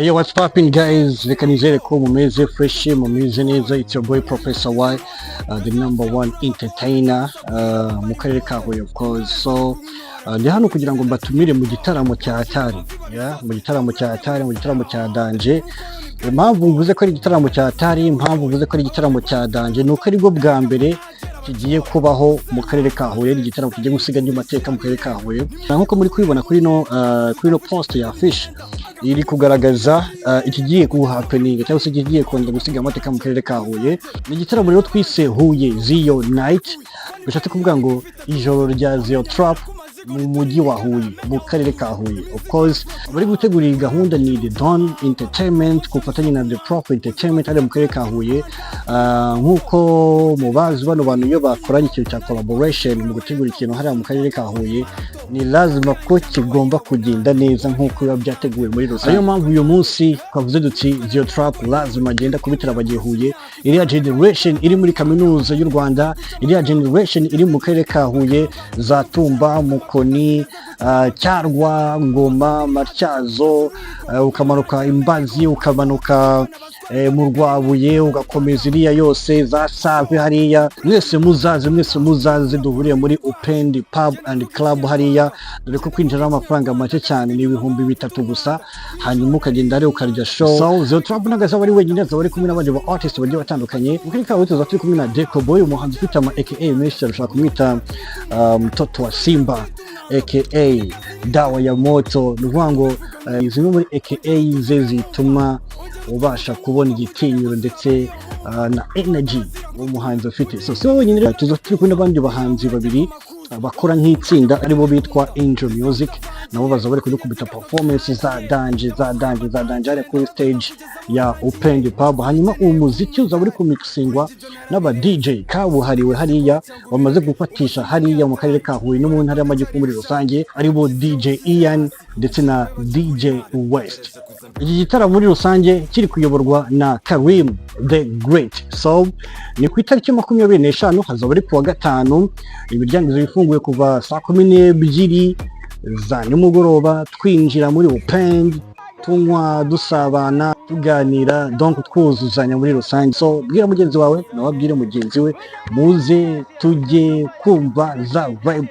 Hey, what's popping guys? Reka nizere ko mumeze fresh, mumeze neza. It's your boy Professor Y, the #1 entertainer mu karere ka Huye of course. So ndi hano kugira ngo mbatumire mu gitaramo cya Hatari, mu gitaramo cya Hatari, mu gitaramo cya Danje. Impamvu mvuze ko ari igitaramo cya Hatari, impamvu mvuze ko ari igitaramo cya Danje nuko ari bwo bwa mbere kigiye kubaho mu karere ka Huye, igitaramo kigiye gusiga andi mateka mu karere ka Huye. Nkuko muri kwibona kuri no post ya fish iri kugaragaza ikigiye kuhappening cyangwa se ikigiye kongera gusiga amateka mu karere ka Huye. Ni igitaramo rero twise Huye ZEO Night, bishatse kuvuga ngo ijoro rya ZEO TRAP mu mujyi wa Huye, mu karere ka Huye. Of course bari gutegura iyi gahunda ni The Dawn Entertainment ku bufatanye na The Prof Entertainment ari mu karere ka Huye. Nkuko mubazi bano bantu iyo bakoranye ikintu cya collaboration mu gutegura ikintu hariya mu karere ka Huye, ni lazima ko kigomba kugenda neza nkuko biba byateguwe muri rusange. Niyo mpamvu uyu munsi twavuze duti ZEO TRAP lazima agenda kubitira abagiye Huye. Iriya generation iri muri kaminuza y'u Rwanda, iriya generation iri mu karere ka Huye, za Tumba, Mukoni, Cyarwa, Ngoma, Matyazo, ukamanuka Imbazi, ukamanuka mu Rwabuye, ugakomeza iriya yose za Save hariya. Mwese muzaze duhuriye muri Open Pub and Club hariya, dore ko kwinjira amafaranga make cyane ni 3,000 gusa, hanyuma ukagenda ari ukarya show. So ZEO TRAP nagazaba ari wenyine, azaba ari kumwe n'abandi ba artists bagiye batandukanye. Muri kawe tuzaba turi kumwe na Deco Boy, umuhanzi ufite ama aka menshi, arashaka kumwita mtoto wa Simba aka dawa ya moto. Nuvuga ngo zimwe muri aka ze zituma ubasha kubona igitinyiro ndetse na energy umuhanzi ufite. So siwe wenyine, tuzaba turi kumwe n'abandi bahanzi babiri bakora nk'itsinda aribo bitwa Angel Music, nabo bazaba bari kudukubita performance za Danje ari kuri stage ya Open Pub. Hanyuma umuziki uzaba uri kumixingwa n'aba DJ kabuhariwe hariya, bamaze gufatisha hariya mu karere ka Huye no mu ntara y'Amajyepfo muri rusange, aribo DJ Ian ndetse na DJ West. Iki gitaramo muri rusange kiri kuyoborwa na Karim the Great. So ni ku itariki 25 hazaba ari kuwa gatanu, imiryango ifunguye kuva saa 12 za nimugoroba, twinjira muri Open, tunywa, dusabana, tuganira, donc twuzuzanya muri rusange. So bwira mugenzi wawe nawe abwire mugenzi we, muze tujye kumva za vibe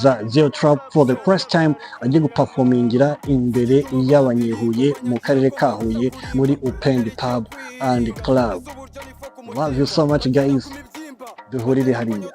za ZEO TRAP for the first time agiye guperformingira imbere y'abanyehuye mu karere ka Huye muri Open Pub and Club. Love you so much guys, duhurire hariya.